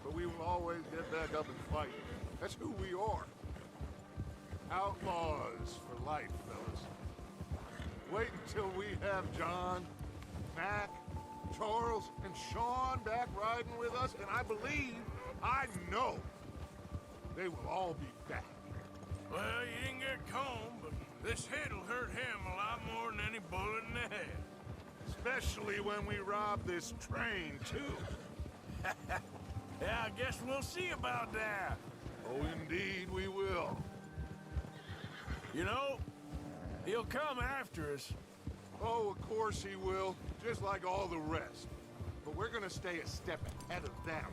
but we will always get back up and fight. That's who we are. Outlaws for life, fellas. Wait until we have John, Mac, Charles, and Sean back riding with us, and I know, they will all be back. Well, you didn't get Combe, but this hit'll hurt him a lot more than any bullet in the head. Especially when we rob this train, too. Yeah, I guess we'll see about that. Oh, indeed we will. You know, he'll come after us. Oh, of course he will, just like all the rest. But we're gonna stay a step ahead of them.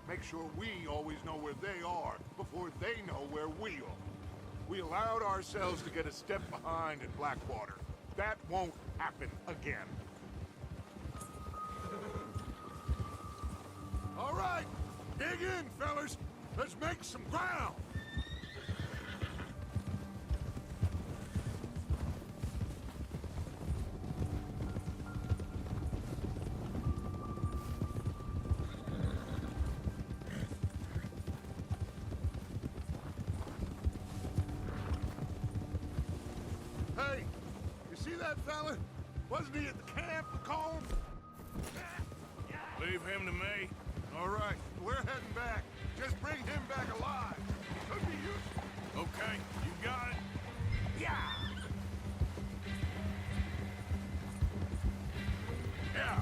Make sure we always know where they are before they know where we are. We allowed ourselves to get a step behind in Blackwater. That won't happen again. All right, dig in, fellas. Let's make some ground. Hey, you see that fella? Wasn't he at the camp, the Combe? Leave him to me. All right, we're heading back. Just bring him back alive. Could be useful. Okay, you got it. Yeah! Yeah.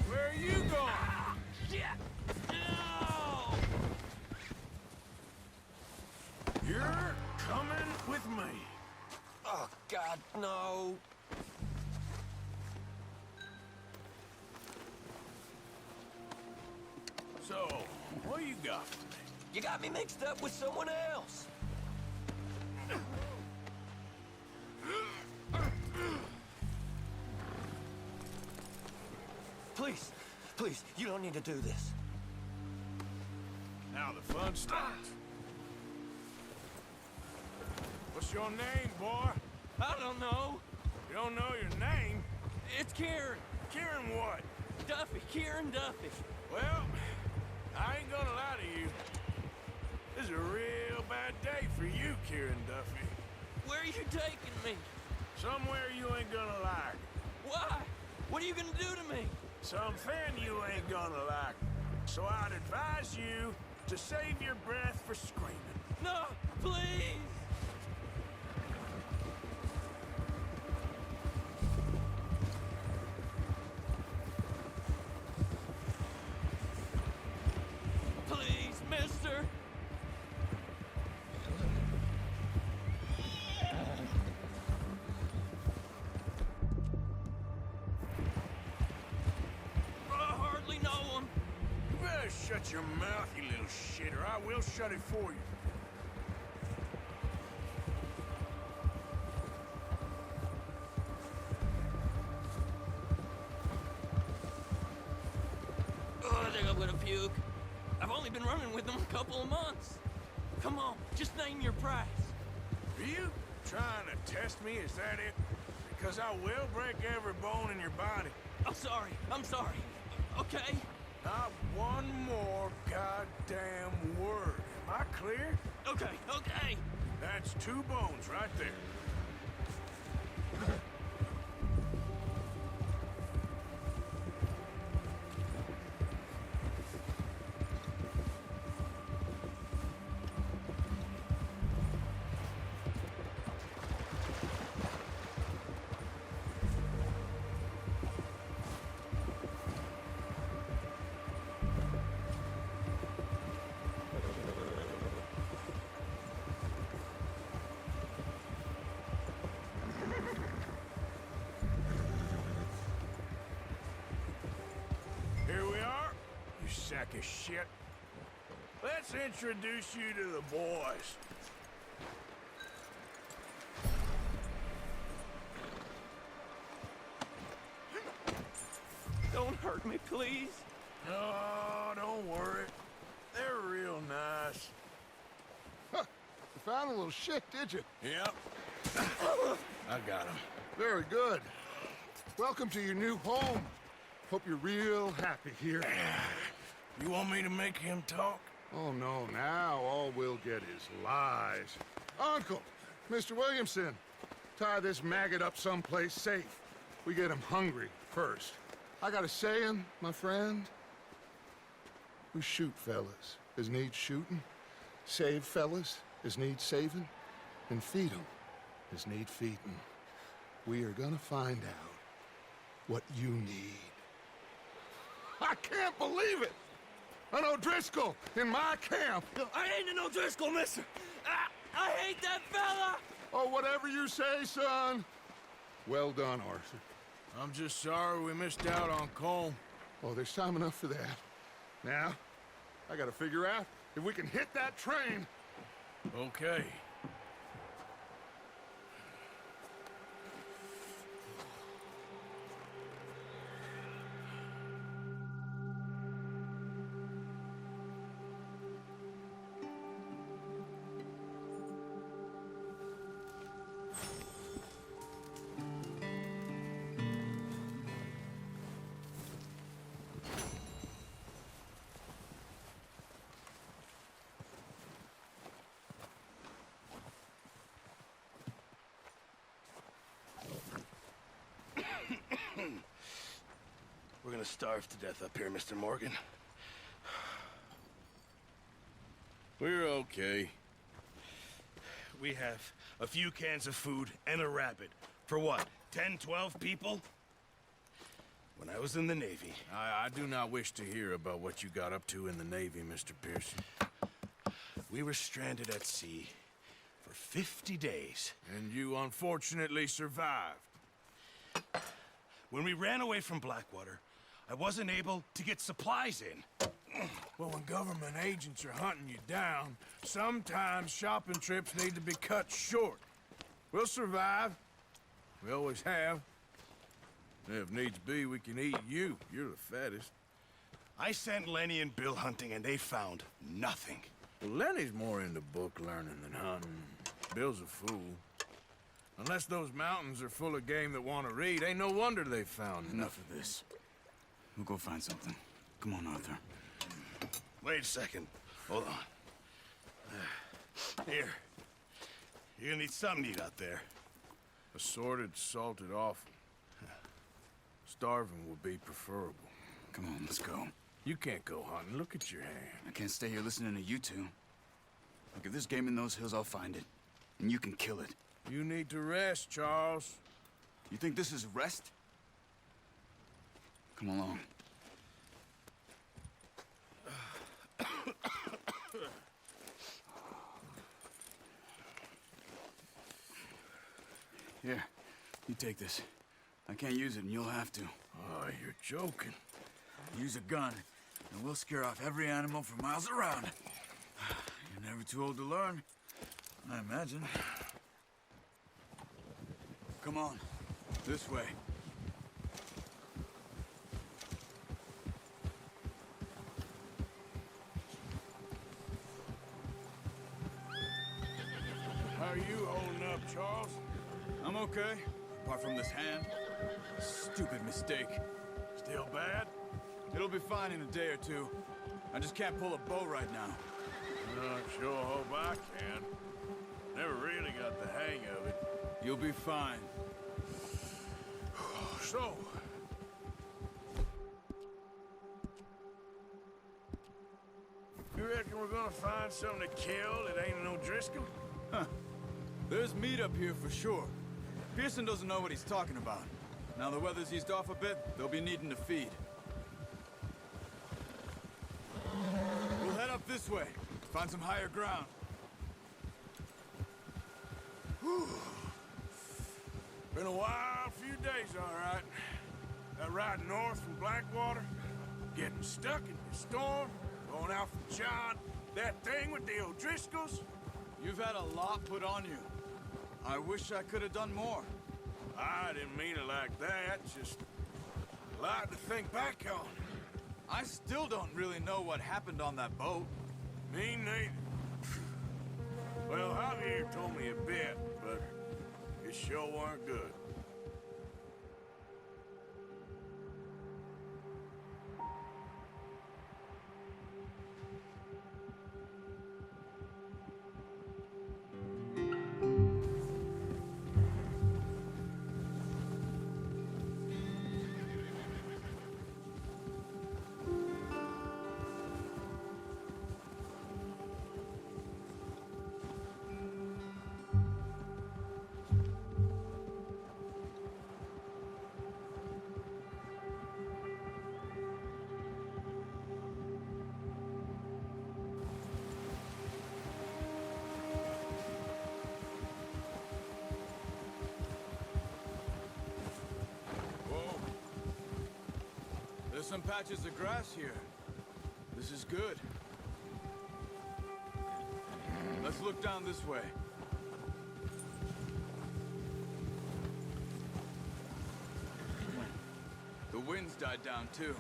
Where are you going? Shit! No! You're coming with me. Oh, God, no. So, what you got for me? You got me mixed up with someone else. Please, please, you don't need to do this. Now the fun starts. What's your name, boy? I don't know. You don't know your name? It's Kieran. Kieran what? Duffy, Kieran Duffy. Well, I ain't gonna lie to you. This is a real bad day for you, Kieran Duffy. Where are you taking me? Somewhere you ain't gonna like. Why? What are you gonna do to me? Something you ain't gonna like. So I'd advise you to save your breath for screaming. No, please! Please, mister! I hardly know him. You better shut your mouth, you little shit, or I will shut it for you. Oh, I think I'm gonna puke. I've only been running with them a couple of months. Come on, just name your price. Are you trying to test me? Is that it? Because I will break every bone in your body. I'm sorry, okay? Not one more goddamn word. Am I clear? Okay. That's 2 bones right there. Here we are, you sack of shit. Let's introduce you to the boys. Don't hurt me, please. No, don't worry. They're real nice. Huh. You found a little shit, did you? Yep. I got him. Very good. Welcome to your new home. Hope you're real happy here. You want me to make him talk? Oh, no, now all we'll get is lies. Uncle, Mr. Williamson, tie this maggot up someplace safe. We get him hungry first. I got a saying, my friend. We shoot fellas as need shooting, save fellas as need saving, and feed 'em as need feeding. We are gonna find out what you need. I can't believe it! An O'Driscoll in my camp! I ain't an O'Driscoll, mister! I hate that fella! Oh, whatever you say, son. Well done, Arthur. I'm just sorry we missed out on Colm. Oh, there's time enough for that. Now, I gotta figure out if we can hit that train. Okay. We're gonna starve to death up here, Mr. Morgan. We're okay. We have a few cans of food and a rabbit. For what, 10, 12 people? When I was in the Navy... I do not wish to hear about what you got up to in the Navy, Mr. Pearson. We were stranded at sea for 50 days. And you unfortunately survived. When we ran away from Blackwater, I wasn't able to get supplies in. Well, when government agents are hunting you down, sometimes shopping trips need to be cut short. We'll survive. We always have. If needs be, we can eat you. You're the fattest. I sent Lenny and Bill hunting, and they found nothing. Well, Lenny's more into book learning than hunting. Bill's a fool. Unless those mountains are full of game that want to read, ain't no wonder they found Enough of this. We'll go find something. Come on, Arthur. Wait a second. Hold on. Here. You're gonna need something to eat out there. Assorted, salted offal. Starving would be preferable. Come on, let's go. You can't go hunting. Look at your hand. I can't stay here listening to you two. Look, if there's game in those hills, I'll find it. And you can kill it. You need to rest, Charles. You think this is rest? Come along. Here, you take this. I can't use it, and you'll have to. Oh, you're joking. Use a gun, and we'll scare off every animal for miles around. You're never too old to learn, I imagine. Come on, this way. How are you holding up, Charles? I'm okay, apart from this hand. Stupid mistake. Still bad? It'll be fine in a day or two. I just can't pull a bow right now. I sure hope I can. Never really got the hang of it. You'll be fine. So, you reckon we're gonna find something to kill that ain't no Driscoll? Huh. There's meat up here for sure. Pearson doesn't know what he's talking about. Now the weather's eased off a bit, they'll be needing to feed. We'll head up this way, find some higher ground. Whew. Been a wild few days, all right. That ride north from Blackwater, getting stuck in the storm, going out from John, that thing with the O'Driscolls. You've had a lot put on you. I wish I could have done more. I didn't mean it like that, just a lot to think back on. I still don't really know what happened on that boat. Me neither. Well, Javier told me a bit, but it sure weren't good. some patches of grass here. This is good. Let's look down this way. The wind's died down too.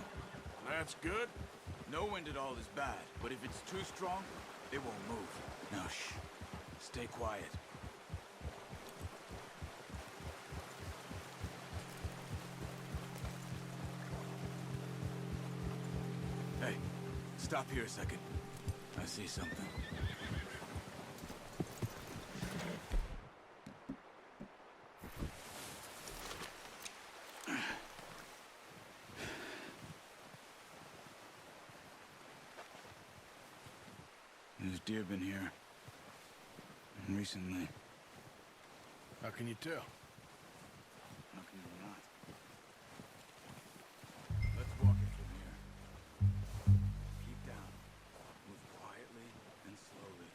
That's good. No wind at all is bad, but if it's too strong, it won't move. Now shh. Stay quiet. Hey, stop here a second. I see something. There's deer been here. Recently. How can you tell? How can you not? Let's walk it from here. Keep down. Move quietly and slowly.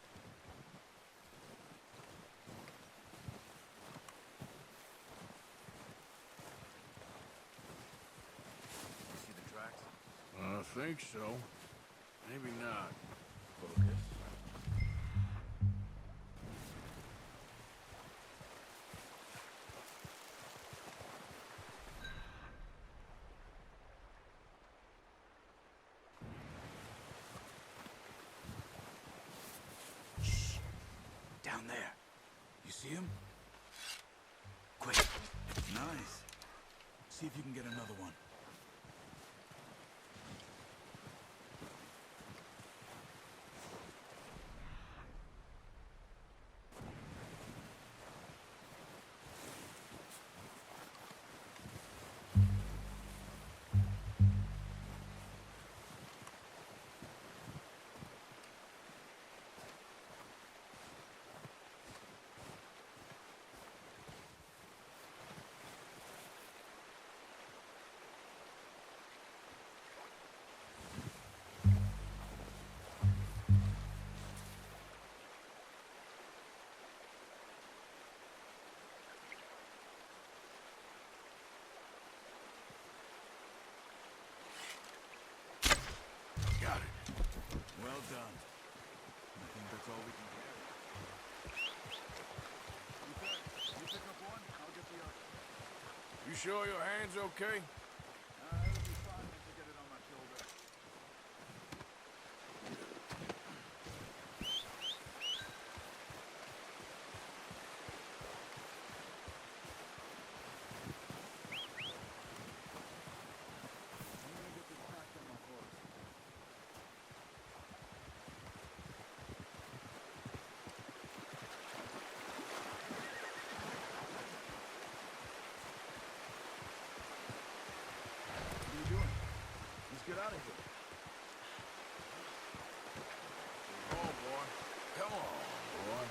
You see the tracks? I think so. Maybe not. Focus. Down there. You see him? Quick. Nice. See if you can get another one. Got it. Well done. I think that's all we can get. You pick up one, I'll get the other. You sure your hand's okay? It'll be fine once I get it on my shoulder. I'm gonna get this packed on my horse. What are you doing? Let's get out of here. Oh, boy. Come on, boy.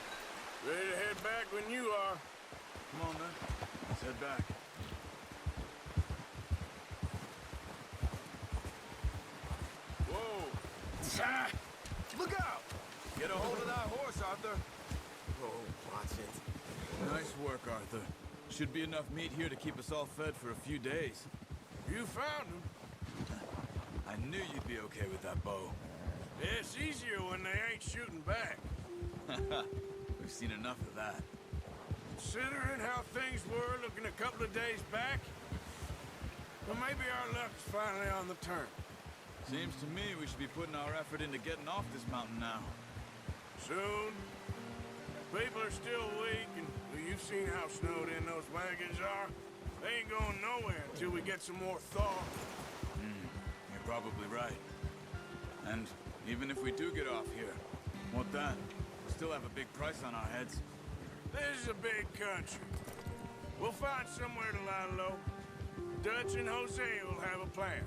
Ready to head back when you are. Come on, then. Let's head back. Whoa. Ah! Look out! Get a hold of that horse, Arthur. Oh, watch it. Nice work, Arthur. Should be enough meat here to keep us all fed for a few days. You found him. I knew you'd be okay with that bow. It's easier when they ain't shooting back. We've seen enough of that. Considering how things were looking a couple of days back, well, maybe our luck's finally on the turn. Seems to me we should be putting our effort into getting off this mountain now. Soon. People are still weak, and well, you've seen how snowed in those wagons are. They ain't going nowhere until we get some more thaw. You're probably right. And even if we do get off here, what then? We still have a big price on our heads. This is a big country. We'll find somewhere to lie low. Dutch and Jose will have a plan.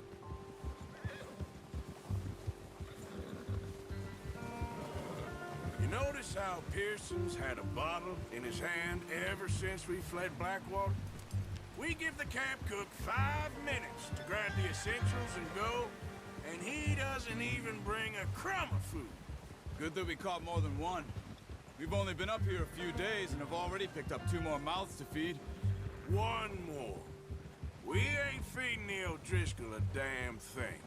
You notice how Pearson's had a bottle in his hand ever since we fled Blackwater? We give the camp cook 5 minutes to grab the essentials and go, and he doesn't even bring a crumb of food. Good that we caught more than one. We've only been up here a few days and have already picked up 2 more mouths to feed. 1 more. We ain't feeding the O'Driscoll a damn thing.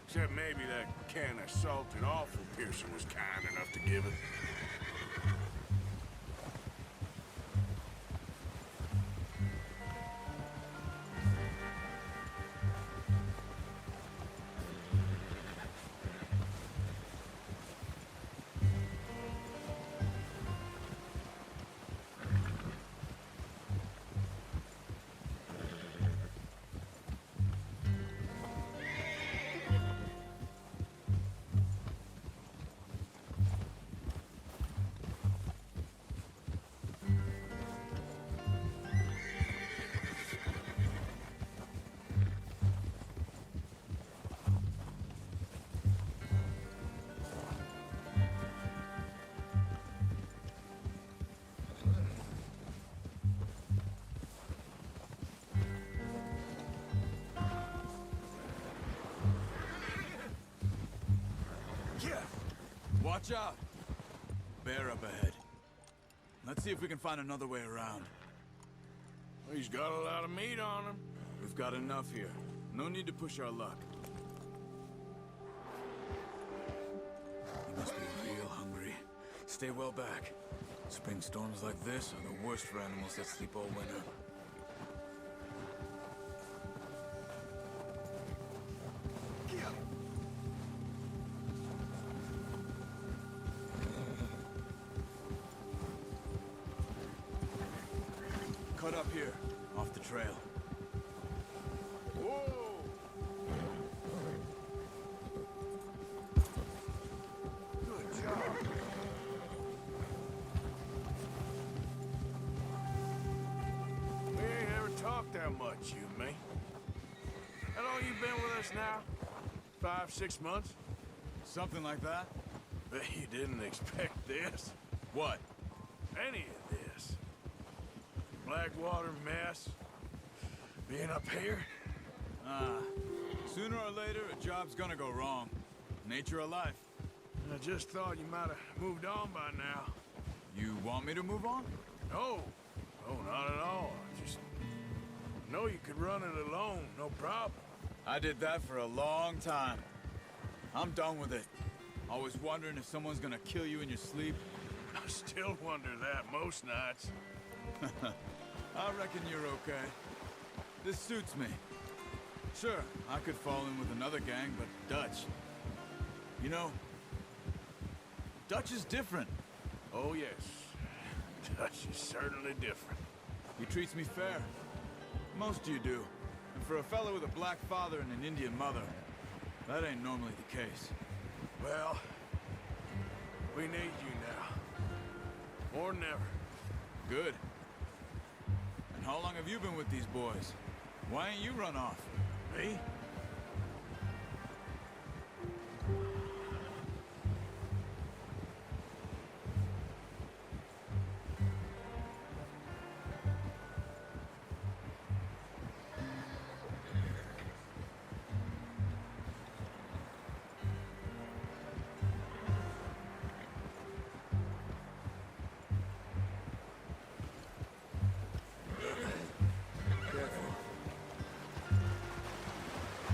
Except maybe that can of salted offal Pearson was kind enough to give it. Watch out! Bear up ahead. Let's see if we can find another way around. He's got a lot of meat on him. We've got enough here. No need to push our luck. You must be real hungry. Stay well back. Spring storms like this are the worst for animals that sleep all winter. Cut up here, off the trail. Whoa! Good job. We ain't ever talked that much, you and me. How long you been with us now? 5, 6 months? Something like that? Bet you didn't expect this. What? Any of this. Blackwater mess. Being up here? Sooner or later, a job's gonna go wrong. Nature of life. I just thought you might have moved on by now. You want me to move on? No. No, not at all. I just know you could run it alone, no problem. I did that for a long time. I'm done with it. Always wondering if someone's gonna kill you in your sleep. I still wonder that most nights. I reckon you're okay. This suits me. Sure, I could fall in with another gang, but Dutch... You know, Dutch is different. Oh, yes. Dutch is certainly different. He treats me fair. Most of you do. And for a fellow with a black father and an Indian mother, that ain't normally the case. Well, we need you now. More than ever. Good. And how long have you been with these boys? Why ain't you run off? Me?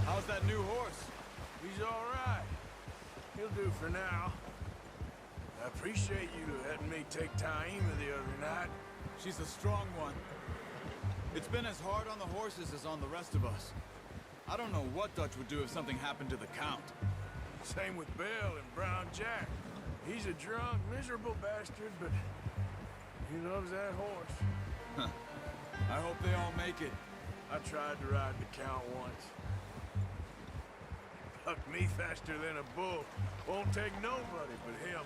How's that new horse? He's all right. He'll do for now. I appreciate you letting me take Taima the other night. She's a strong one. It's been as hard on the horses as on the rest of us. I don't know what Dutch would do if something happened to the Count. Same with Bill and Brown Jack. He's a drunk, miserable bastard, but he loves that horse. I hope they all make it. I tried to ride the Count once. Bucked me faster than a bull. Won't take nobody but him.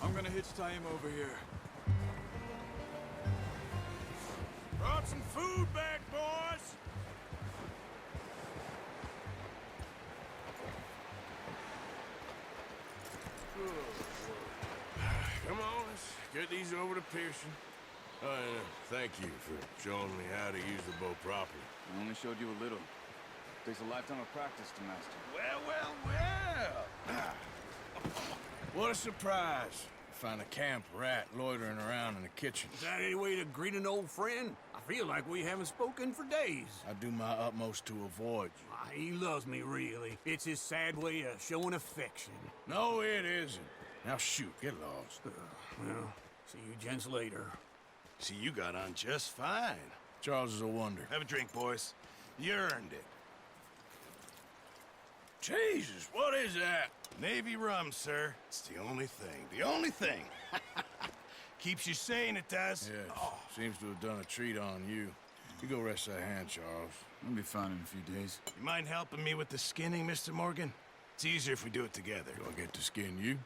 I'm gonna hitch Taima over here. Brought some food back, boys! Good. get these over to Pearson. Thank you for showing me how to use the bow properly. I only showed you a little. Takes a lifetime of practice to master. Well. What a surprise. Find a camp rat loitering around in the kitchen. Is that any way to greet an old friend? I feel like we haven't spoken for days. I do my utmost to avoid you. He loves me, really. It's his sad way of showing affection. No, it isn't. Now shoot, get lost. Well, see you gents later. See, you got on just fine. Charles is a wonder. Have a drink, boys. You earned it. Jesus, what is that? Navy rum, sir. It's the only thing. The only thing. Keeps you sane, it does. Yes, seems to have done a treat on you. You go rest that hand, Charles. I'll be fine in a few days. You mind helping me with the skinning, Mr. Morgan? It's easier if we do it together. Do I get to skin you?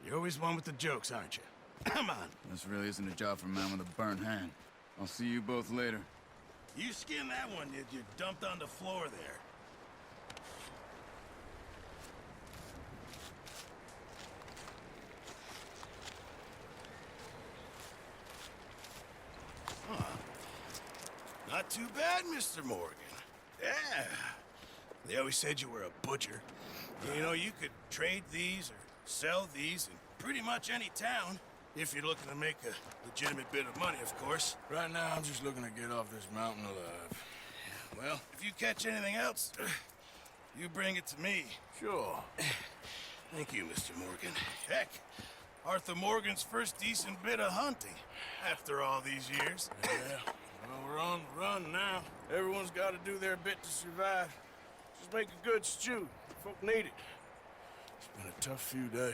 You're always one with the jokes, aren't you? Come on. This really isn't a job for a man with a burnt hand. I'll see you both later. You skin that one you dumped on the floor there. Not too bad, Mr. Morgan. Yeah. They always said you were a butcher. You know, you could trade these or sell these in pretty much any town. If you're looking to make a legitimate bit of money, of course. Right now, I'm just looking to get off this mountain alive. Well, if you catch anything else, you bring it to me. Sure. Thank you, Mr. Morgan. Heck, Arthur Morgan's first decent bit of hunting after all these years. Yeah. Well, we're on the run now. Everyone's got to do their bit to survive. Just make a good stew. Folk need it. It's been a tough few days.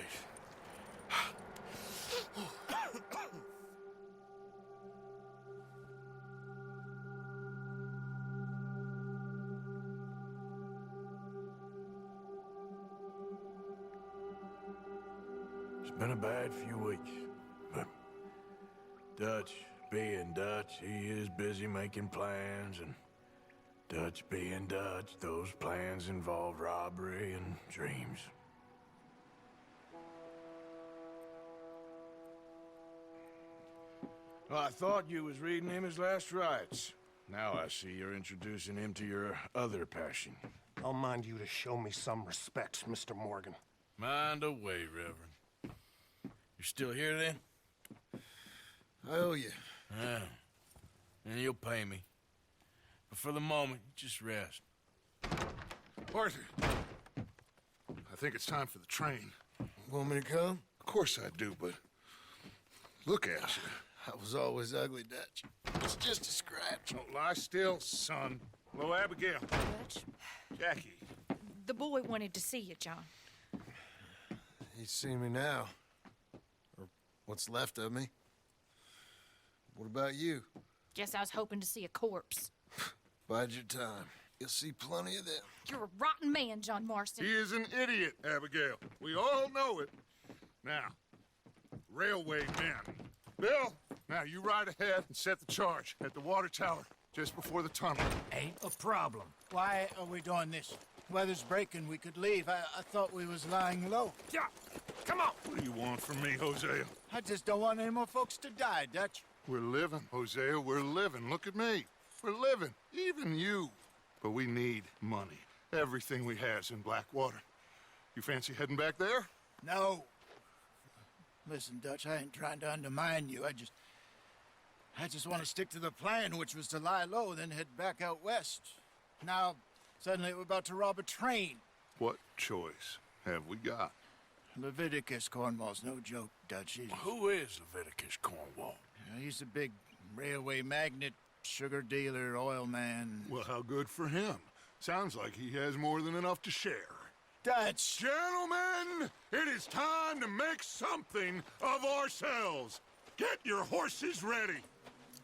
It's been a bad few weeks, but Dutch being Dutch, he is busy making plans, and Dutch being Dutch, those plans involve robbery and dreams. Well, I thought you was reading him his last rites. Now I see you're introducing him to your other passion. I'll mind you to show me some respect, Mr. Morgan. Mind away, Reverend. You still here, then? I owe you. Yeah. And you'll pay me. But for the moment, just rest. Arthur, I think it's time for the train. Want me to come? Of course I do, but look at you. I was always ugly, Dutch. It's just a scratch. Don't lie still, son. Hello, Abigail. Dutch, Jackie. the boy wanted to see you, John. He's seen me now. Or what's left of me. What about you? Guess I was hoping to see a corpse. Bide your time. You'll see plenty of them. You're a rotten man, John Marston. He is an idiot, Abigail. We all know it. Now, railway men. Bill, now you ride ahead and set the charge at the water tower just before the tunnel. Ain't a problem. Why are we doing this? Weather's breaking. We could leave. I thought we was lying low. Yeah, come on. What do you want from me, Hosea? I just don't want any more folks to die, Dutch. We're living, Hosea. We're living. Look at me. We're living. Even you. But we need money. Everything we has in Blackwater. You fancy heading back there? No. Listen, Dutch, I ain't trying to undermine you. I just want to stick to the plan, which was to lie low, then head back out west. Now, suddenly we're about to rob a train. What choice have we got? Leviticus Cornwall's no joke, Dutch. Who is Leviticus Cornwall? He's a big railway magnate, sugar dealer, oil man. Well, how good for him. Sounds like he has more than enough to share. Dutch! Gentlemen, it is time to make something of ourselves. Get your horses ready.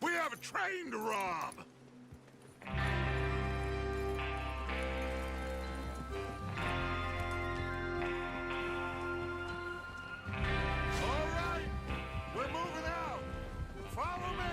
We have a train to rob. All right, we're moving out. Follow me.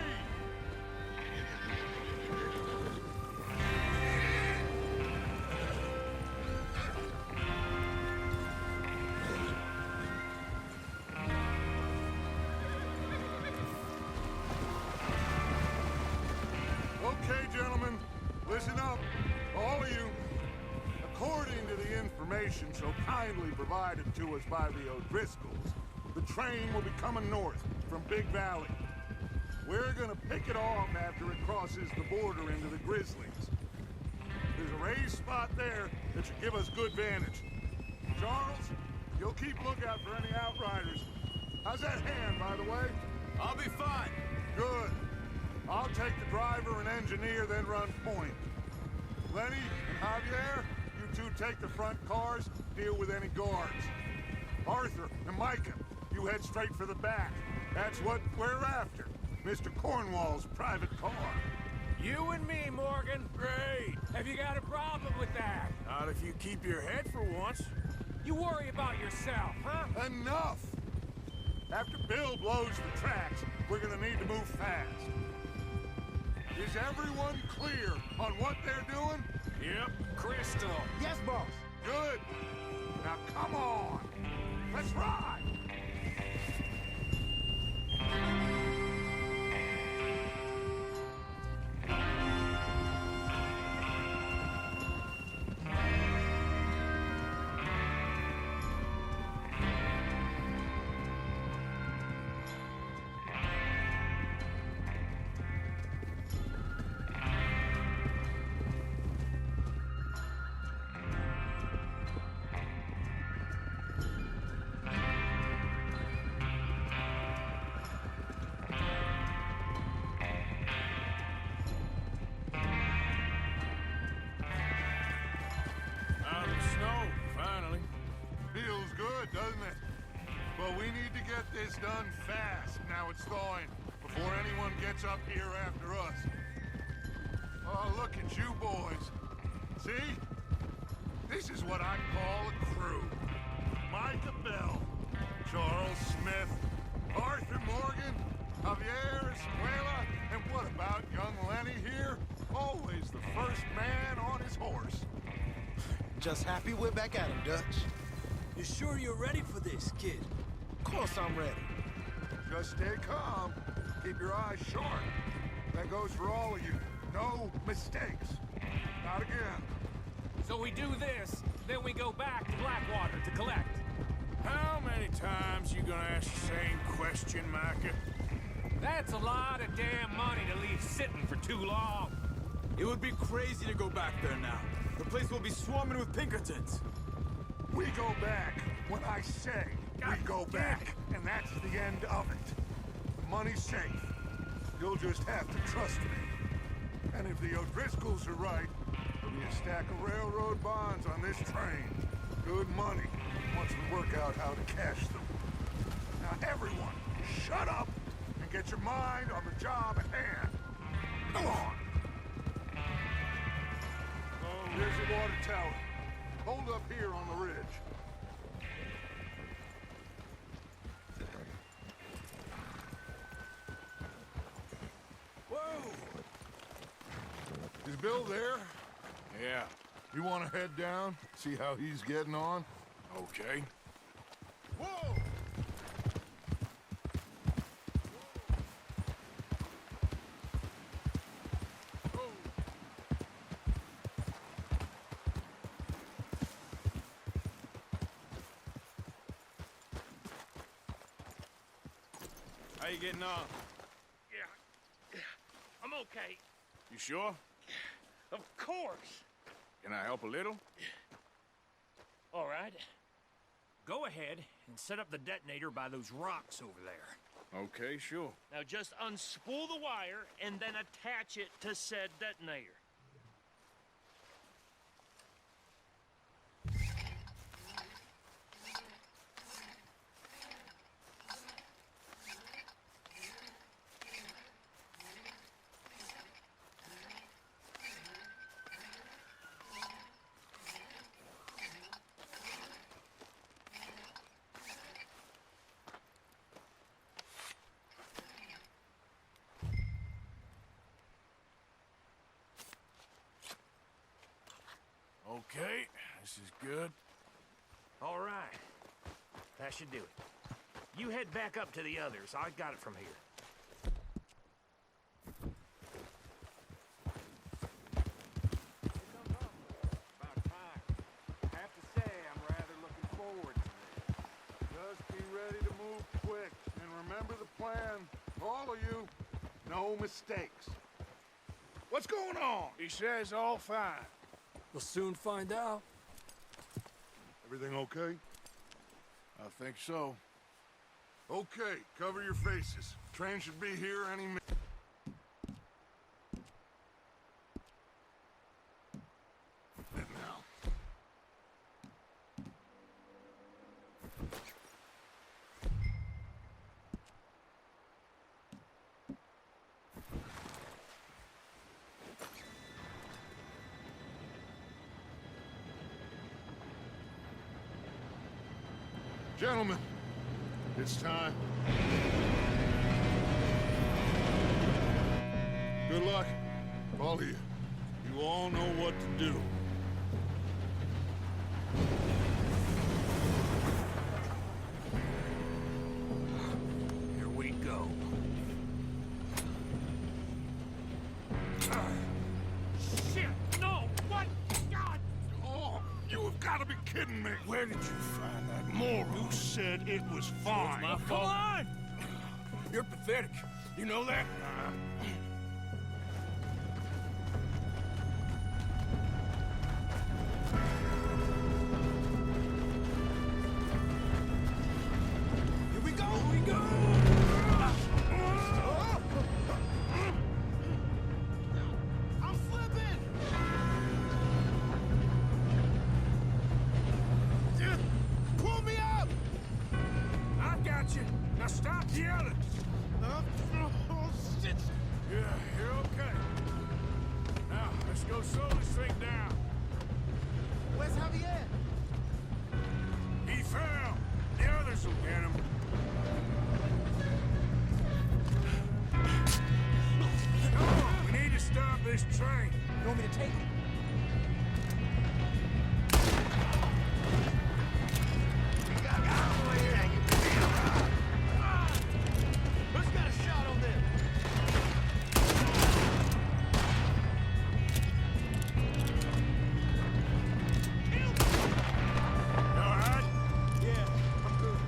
information so kindly provided to us by the O'Driscolls, the train will be coming north from Big Valley. We're gonna pick it off after it crosses the border into the Grizzlies. There's a raised spot there that should give us good vantage. Charles, you'll keep lookout for any outriders. How's that hand, by the way? I'll be fine. Good. I'll take the driver and engineer, then run point. Lenny and Javier, you two take the front cars, deal with any guards. Arthur and Micah, you head straight for the back. That's what we're after. Mr. Cornwall's private car. You and me, Morgan. Great. Have you got a problem with that? Not if you keep your head for once. You worry about yourself, huh? Enough! After Bill blows the tracks, we're gonna need to move fast. Is everyone clear on what they're doing? Yep. Crystal. Yes, boss. Good. Now come on. Let's ride. Out of the snow, finally. Feels good, doesn't it? But we need to get this done fast. Now it's thawing, before anyone gets up here after us. Oh, look at you boys. See? This is what I call a crew. Micah Bell, Charles Smith, Arthur Morgan, Javier Escuela, and what about young Lenny here? Always the first man on his horse. Just happy we're back at him, Dutch. You sure you're ready for this, kid? Of course I'm ready. Just stay calm. Keep your eyes sharp. That goes for all of you. No mistakes. Not again. So we do this, then we go back to Blackwater to collect. How many times you gonna ask the same question, Micah? That's a lot of damn money to leave sitting for too long. It would be crazy to go back there now. The place will be swarming with Pinkertons. We go back when I say we go back. And that's the end of it. The money's safe. You'll just have to trust me. And if the O'Driscolls are right, there'll be a stack of railroad bonds on this train. Good money, once we work out how to cash them. Now everyone, shut up and get your mind on the job at hand. Go on. Here's the water tower. Hold up here on the ridge. Whoa! Is Bill there? Yeah. You want to head down, see how he's getting on? Okay. Whoa! How you getting on? Yeah. I'm okay. You sure? Of course. Can I help a little? All right. Go ahead and set up the detonator by those rocks over there. Okay, sure. Now just unspool the wire and then attach it to said detonator. Okay, this is good. All right. That should do it. You head back up to the others. I got it from here. About time. I have to say, ready to move quick. And remember the plan. All of you, no mistakes. What's going on? He says all fine. We'll soon find out. Everything okay? I think so. Okay, cover your faces. Train should be here any minute. Now. Gentlemen, it's time. Good luck, all of you. You all know what to do. Here we go. Shit! No! What? God! Oh, you have got to be kidding me! Where did you find that moron? You said it was fine. My fault. Come on! You're pathetic. You know that? Here we go! Here we go! I'm slipping! Pull me up! I got you. Now stop yelling. Oh, shit! Yeah, you're okay. Now, let's go slowly straight down. Where's Javier? He fell. The others will get him. Come on, we need to stop this train. You want me to take him? Who's got a shot on them? You all right? Yeah, I'm good.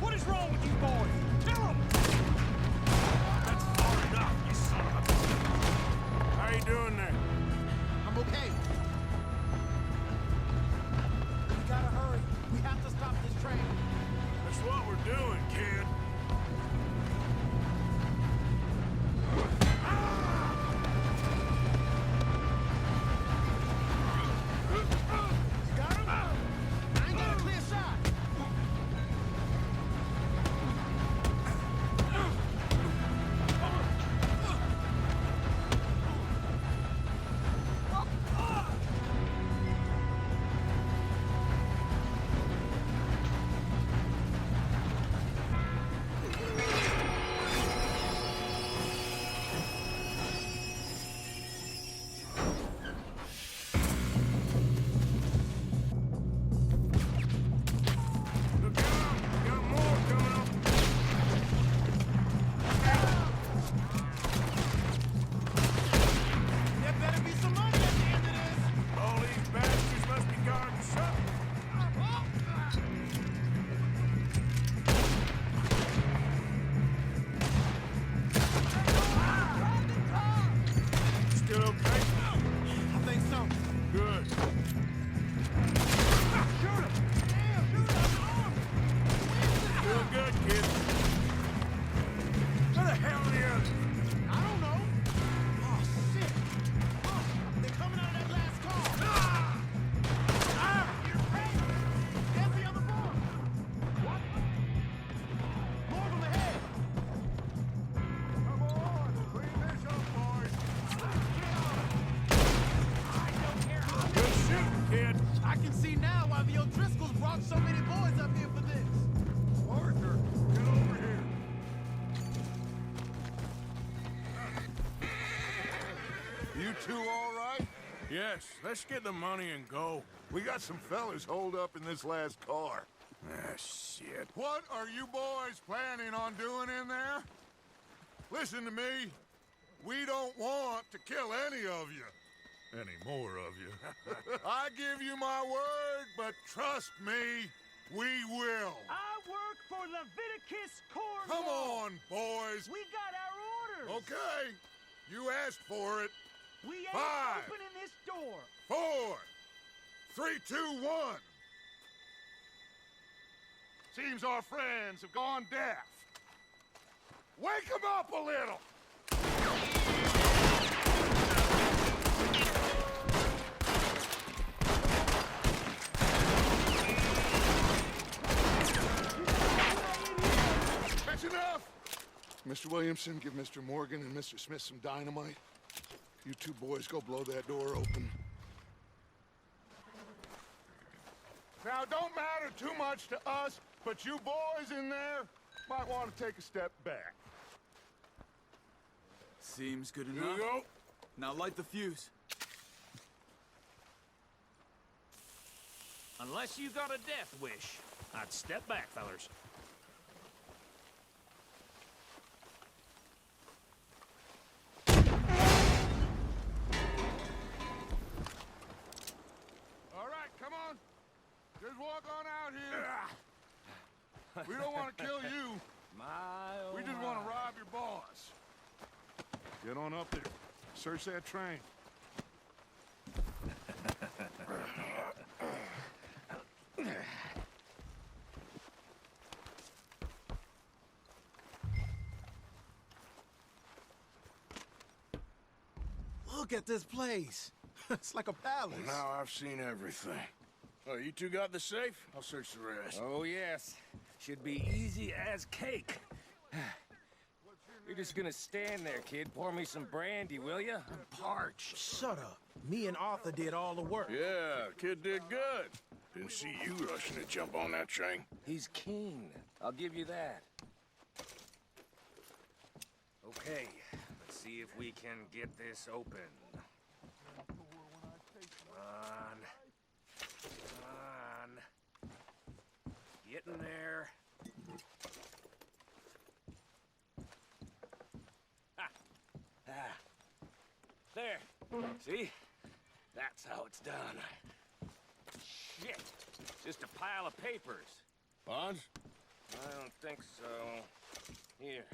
What is wrong with you boys? Kill him! That's far enough, you son of a... How you doing there? I'm okay. We gotta hurry. We have to stop this train. That's what we're doing, kid. You got him? I ain't got a clear shot. Look out! We got more coming up. There better be some money at the end of this. All these bastards must be guarding something. Still okay? I think so. Good. Shoot him! Damn, shoot him! Feel good, kid. Where the hell are the others? I don't know. Oh, shit. Oh, they're coming out of that last car. You're crazy. There's the other boy. What? More of them ahead. Come on, clean this up, boys. Good shooting, kid. I can see now why the O'Driscolls brought so many boys up here for this. Arthur, get over here. You two all right? Yes, let's get the money and go. We got some fellas holed up in this last car. Ah, shit. What are you boys planning on doing in there? Listen to me. We don't want to kill any of you. Any more of you. I give you my word, but trust me, We will. I work for Leviticus Corps. Come on, boys. We got our orders. Okay. You asked for it. We ain't 5, opening this door. 4, 3, 2, 1. Seems our friends have gone deaf. Wake them up a little. That's enough. Mr. Williamson, give Mr. Morgan and Mr. Smith some dynamite. You two boys go blow that door open. Now, don't matter too much to us, but you boys in there might want to take a step back. Seems good Here enough. we go. Now light the fuse. Unless you got a death wish, I'd step back, fellers. All right, come on. Just walk on out here. We don't want to kill you. We just want to rob your boss. Get on up there. Search that train. Look at this place. It's like a palace. Now I've seen everything. Oh, you two got the safe? I'll search the rest. Oh, yes. Should be easy as cake. You're just gonna stand there, kid. Pour me some brandy, will ya? I'm parched. Shut up. Me and Arthur did all the work. Yeah, kid did good. Didn't see you rushing to jump on that train. He's keen. I'll give you that. Okay, let's see if we can get this open. Come on. Come on. Get in there. There. See? That's how it's done. Shit. Just a pile of papers. Bonds? I don't think so. Here.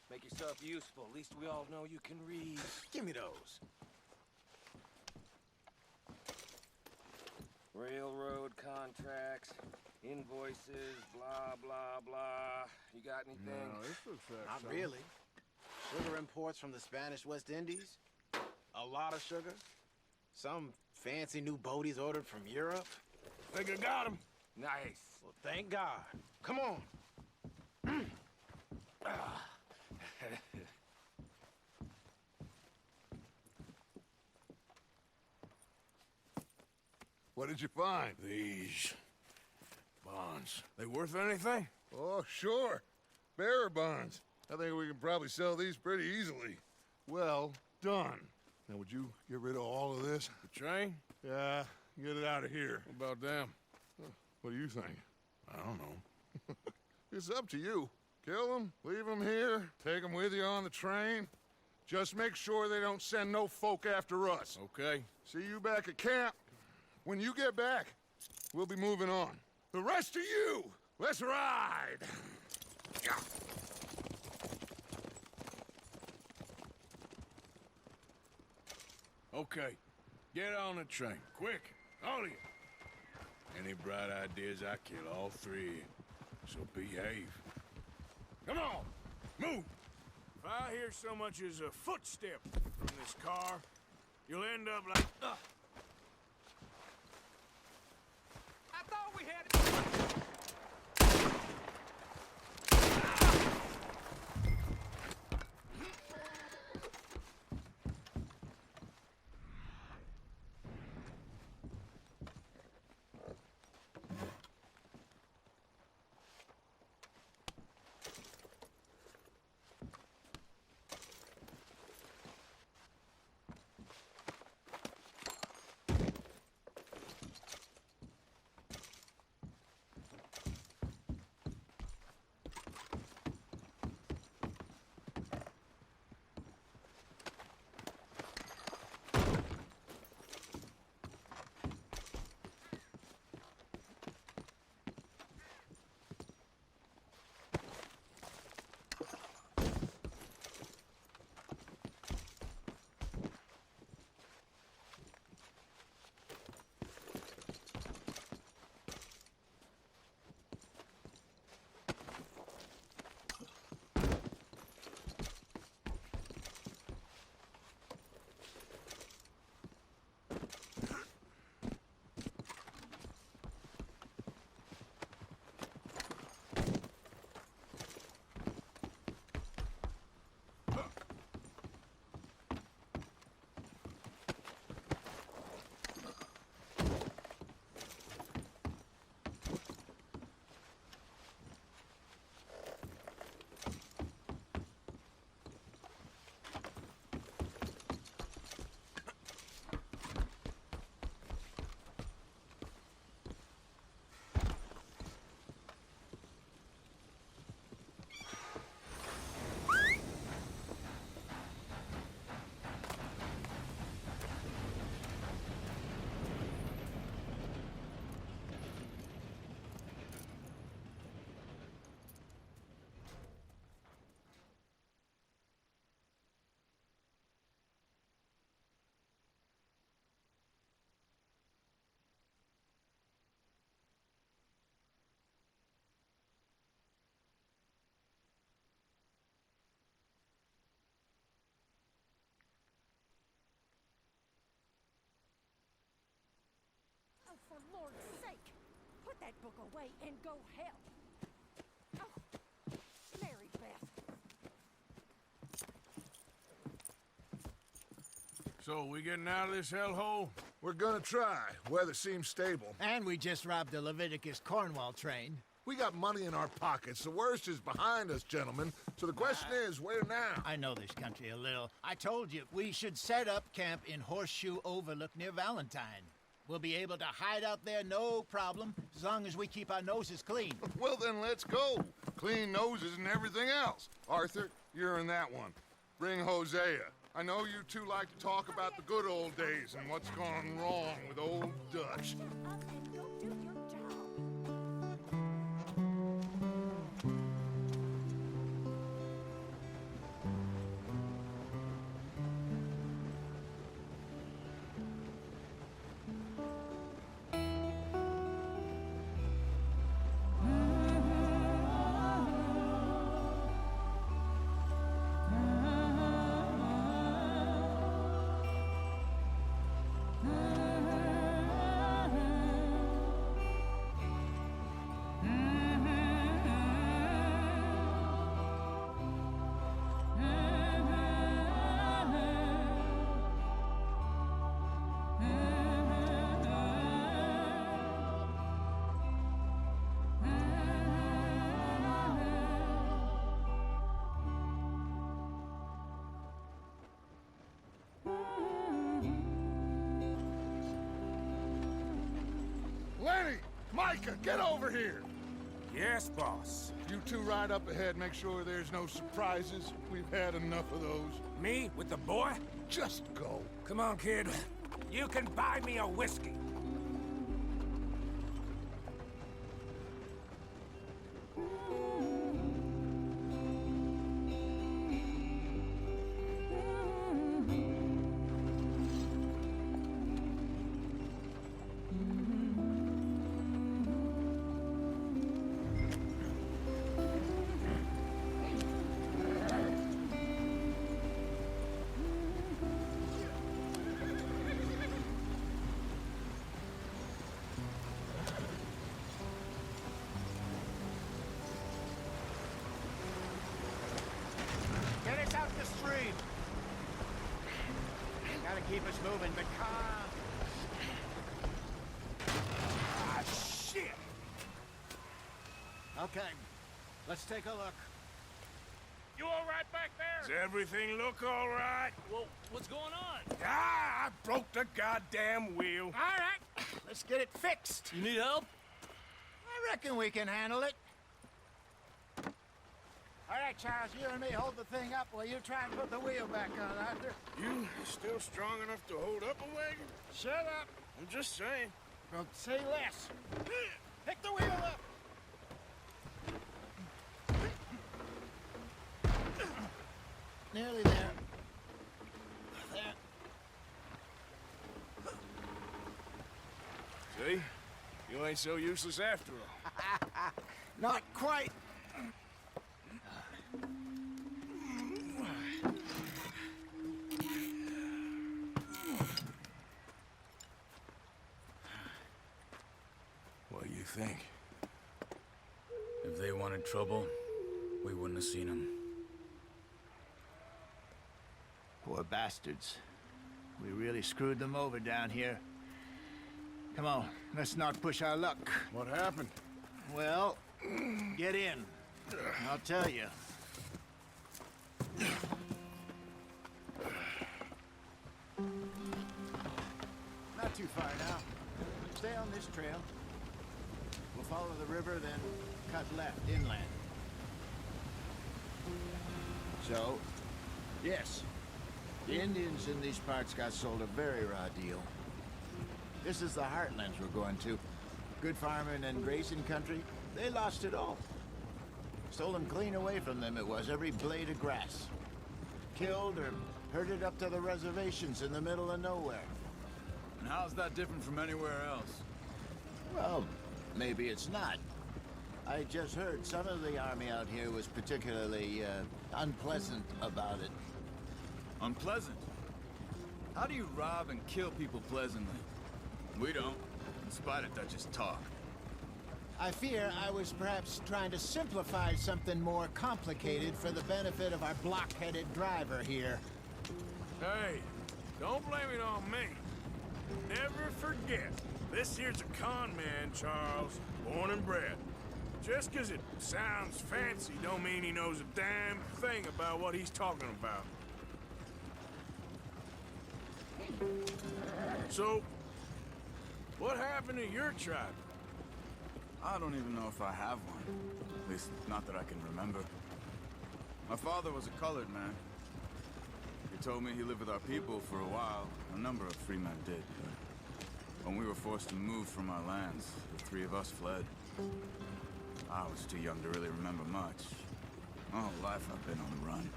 Make yourself useful. At least we all know you can read. Give me those. Railroad contracts, invoices, blah, blah, blah. You got anything? this looks like Not really. Sugar imports from the Spanish West Indies. A lot of sugar. Some fancy new boaties ordered from Europe. Think I got him. Nice. Well, thank God. Come on. What did you find? These bonds. They worth anything? Oh, sure. Bearer bonds. I think we can probably sell these pretty easily. Well done. Now, would you get rid of all of this? The train? Yeah, get it out of here. What about them? What do you think? I don't know. It's up to you. Kill them, leave them here, take them with you on the train. Just make sure they don't send no folk after us. Okay. See you back at camp. When you get back, we'll be moving on. The rest of you, let's ride! Okay. Get on the train. Quick. All of you. Any bright ideas, I kill all three. So behave. Come on. Move. If I hear so much as a footstep from this car, you'll end up like... I thought we had... look away and go help. Oh, Mary Beth. So, we getting out of this hellhole? We're gonna try. Weather seems stable. And we just robbed the Leviticus Cornwall train. We got money in our pockets. The worst is behind us, gentlemen. So the question is, where now? I know this country a little. I told you, we should set up camp in Horseshoe Overlook near Valentine. We'll be able to hide out there, no problem, as long as we keep our noses clean. Well, then let's go. Clean noses and everything else. Arthur, you're in that one. Bring Hosea. I know you two like to talk about the good old days and what's gone wrong with old Dutch. Up and go do your job. Lenny! Micah, get over here! Yes, boss. You two ride up ahead, make sure there's no surprises. We've had enough of those. Me with the boy? Just go. Come on, kid. You can buy me a whiskey. Get us out the stream. Gotta keep us moving, but calm. Ah, shit! Okay, let's take a look. You all right back there? Does everything look all right? Well, what's going on? Ah, I broke the goddamn wheel. All right, let's get it fixed. You need help? I reckon we can handle it. All right, Charles, you and me hold the thing up while you try and put the wheel back on, Arthur. You still strong enough to hold up a wagon? Shut up. I'm just saying. Well, say less. Pick the wheel up. Nearly there. There. See? You ain't so useless after all. Not quite. What do you think? If they wanted trouble, we wouldn't have seen them. Poor bastards. We really screwed them over down here. Come on, let's not push our luck. What happened? Well, get in. I'll tell you. Not too far now. Stay on this trail. We'll follow the river, then cut left inland. So, yes, the Indians in these parts got sold a very raw deal. This is the heartlands we're going to. Good farming and grazing country, they lost it all. Stolen clean away from them it was, every blade of grass. Killed or herded up to the reservations in the middle of nowhere. And how's that different from anywhere else? Well, maybe it's not. I just heard some of the army out here was particularly, unpleasant about it. Unpleasant? How do you rob and kill people pleasantly? We don't, in spite of Dutch's talk. I fear I was perhaps trying to simplify something more complicated for the benefit of our block-headed driver here. Hey, don't blame it on me. Never forget, this here's a con man, Charles, born and bred. Just 'cause it sounds fancy don't mean he knows a damn thing about what he's talking about. So, what happened to your tribe? I don't even know if I have one. At least, not that I can remember. My father was a colored man. He told me he lived with our people for a while. A number of free men did. But when we were forced to move from our lands, the three of us fled. I was too young to really remember much. My whole life I've been on the run.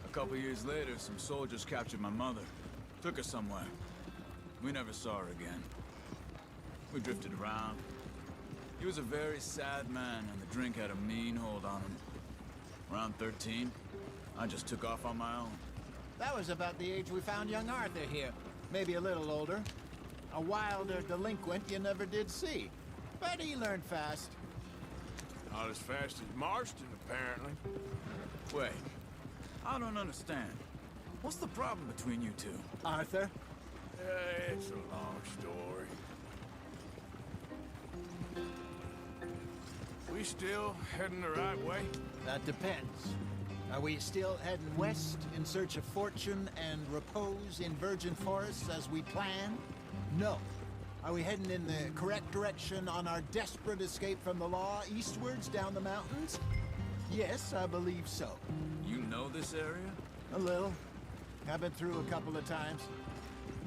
A couple years later, some soldiers captured my mother. Took her somewhere. We never saw her again. We drifted around. He was a very sad man, and the drink had a mean hold on him. Around 13, I just took off on my own. That was about the age we found young Arthur here. Maybe a little older. A wilder delinquent you never did see. But he learned fast. Not as fast as Marston, apparently. Wait, I don't understand. What's the problem between you two? Arthur? It's a long story. We still heading the right way? That depends. Are we still heading west in search of fortune and repose in virgin forests as we planned? No. Are we heading in the correct direction on our desperate escape from the law eastwards down the mountains? Yes, I believe so. You know this area? A little. I've been through a couple of times.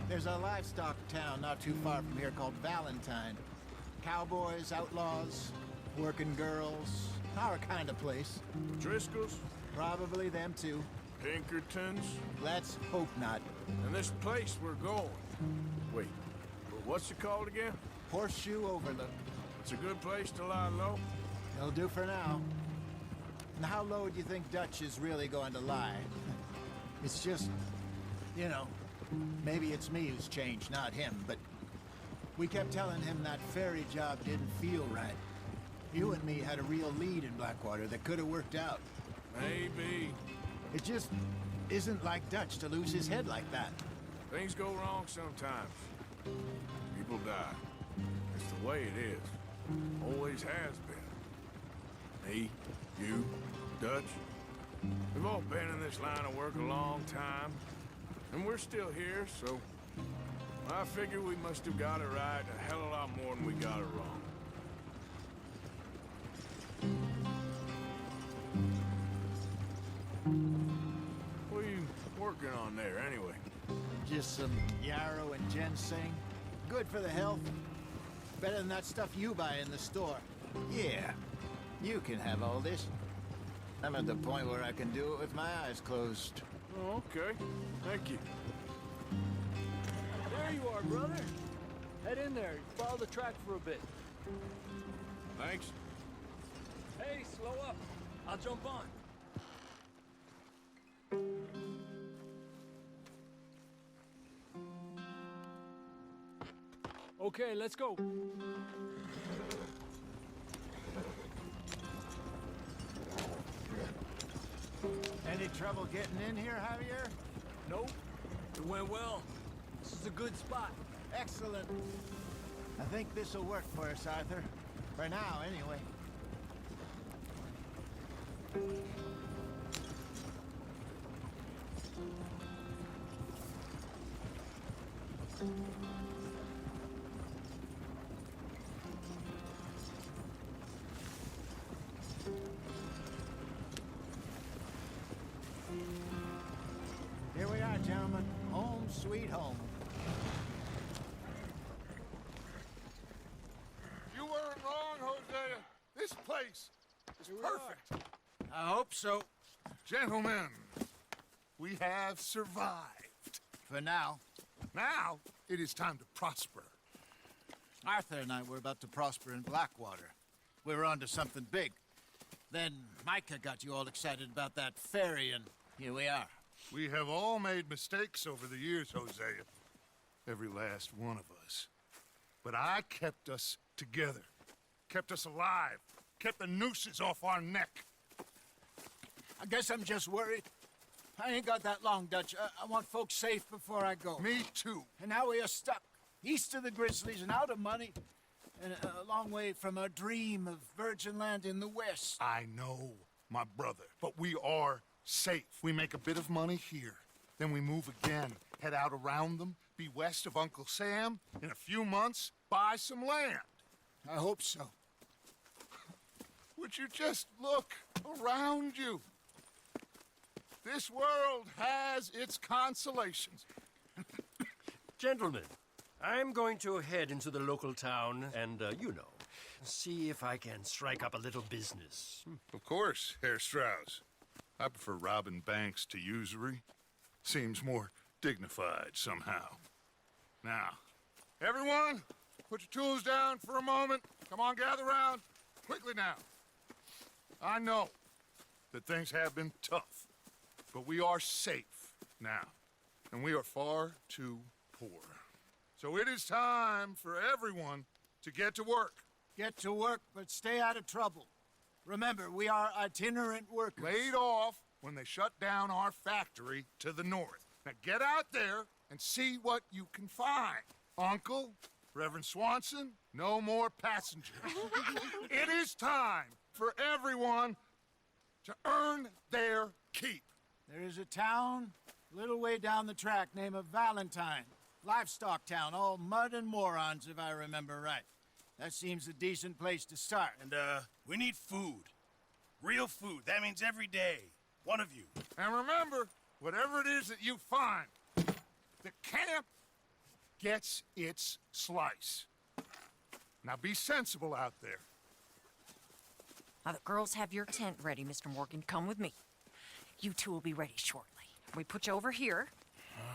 There's a livestock town not too far from here called Valentine. Cowboys, outlaws, working girls, our kind of place. Driscoll's? Probably them too. Pinkertons? Let's hope not. And this place we're going. Wait, what's it called again? Horseshoe Overlook. It's a good place to lie low? It'll do for now. And how low do you think Dutch is really going to lie? It's just, you know, maybe it's me who's changed, not him, but we kept telling him that ferry job didn't feel right. You and me had a real lead in Blackwater that could have worked out. Maybe. It just isn't like Dutch to lose his head like that. Things go wrong sometimes. People die. It's the way it is. Always has been. Me, you, Dutch. We've all been in this line of work a long time. And we're still here, so I figure we must have got it right a hell of a lot more than we got it wrong. What are you working on there, anyway? Just some yarrow and ginseng. Good for the health. Better than that stuff you buy in the store. Yeah, you can have all this. I'm at the point where I can do it with my eyes closed. Oh, okay. Thank you. There you are, brother. Head in there. Follow the track for a bit. Thanks. Hey, slow up. I'll jump on. Okay, let's go. Any trouble getting in here, Javier? Nope. It went well. This is a good spot. Excellent. I think this'll work for us, Arthur. For now, anyway. Here we are, gentlemen. Home sweet home. You weren't wrong, Hosea. This place is perfect. I hope so. Gentlemen, we have survived. For now. Now, it is time to prosper. Arthur and I were about to prosper in Blackwater. We were onto something big. Then Micah got you all excited about that ferry, and here we are. We have all made mistakes over the years, Hosea. Every last one of us. But I kept us together. kept us alive, kept the nooses off our neck. I guess I'm just worried. I ain't got that long, Dutch. I want folks safe before I go. Me too. And now we are stuck, east of the Grizzlies and out of money, and a long way from our dream of virgin land in the west. I know, my brother, but we are safe. We make a bit of money here, then we move again, head out around them, be west of Uncle Sam, in a few months, buy some land. I hope so. Would you just look around you? This world has its consolations. Gentlemen, I'm going to head into the local town and, see if I can strike up a little business. Of course, Herr Strauss. I prefer robbing banks to usury. Seems more dignified somehow. Now, everyone, put your tools down for a moment. Come on, gather round. Quickly now. I know that things have been tough, but we are safe now, and we are far too poor. So it is time for everyone to get to work. Get to work, but stay out of trouble. Remember, we are itinerant workers. Laid off when they shut down our factory to the north. Now get out there and see what you can find. Uncle, Reverend Swanson, no more passengers. It is time for everyone to earn their keep. There is a town a little way down the track named Valentine. Livestock town, all mud and morons, if I remember right. That seems a decent place to start. And, we need food. Real food. That means every day. One of you. And remember, whatever it is that you find, the camp gets its slice. Now be sensible out there. Now, the girls have your tent ready, Mr. Morgan. Come with me. You two will be ready shortly. We put you over here.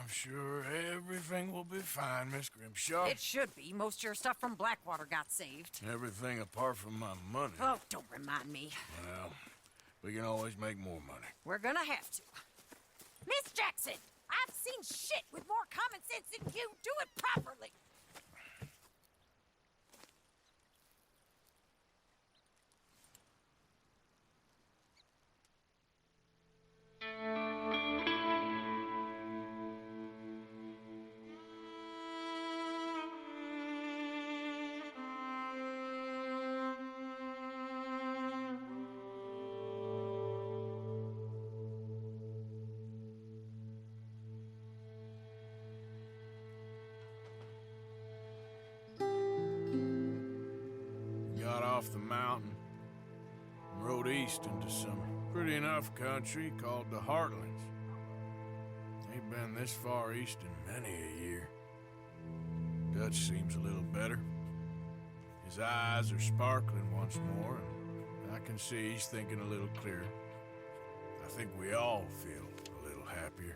I'm sure everything will be fine, Miss Grimshaw. It should be. Most of your stuff from Blackwater got saved. Everything apart from my money. Oh, don't remind me. Well, we can always make more money. We're gonna have to. Miss Jackson, I've seen shit with more common sense than you. Do it properly. Got off the mountain and rode east into some pretty enough country called the Heartlands. Ain't been this far east in many a year. Dutch seems a little better. His eyes are sparkling once more, and I can see he's thinking a little clearer. I think we all feel a little happier,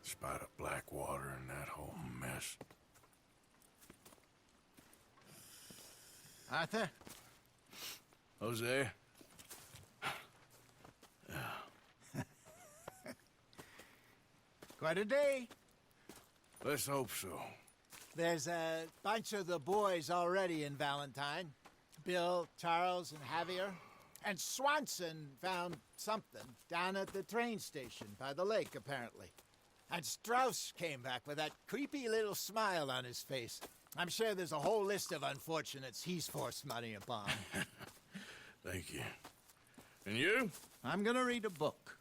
despite of Blackwater and that whole mess. Arthur? Jose? Quite a day. Let's hope so. There's a bunch of the boys already in Valentine. Bill, Charles, and Javier. And Swanson found something down at the train station by the lake, apparently. And Strauss came back with that creepy little smile on his face. I'm sure there's a whole list of unfortunates he's forced money upon. Thank you. And you? I'm gonna read a book.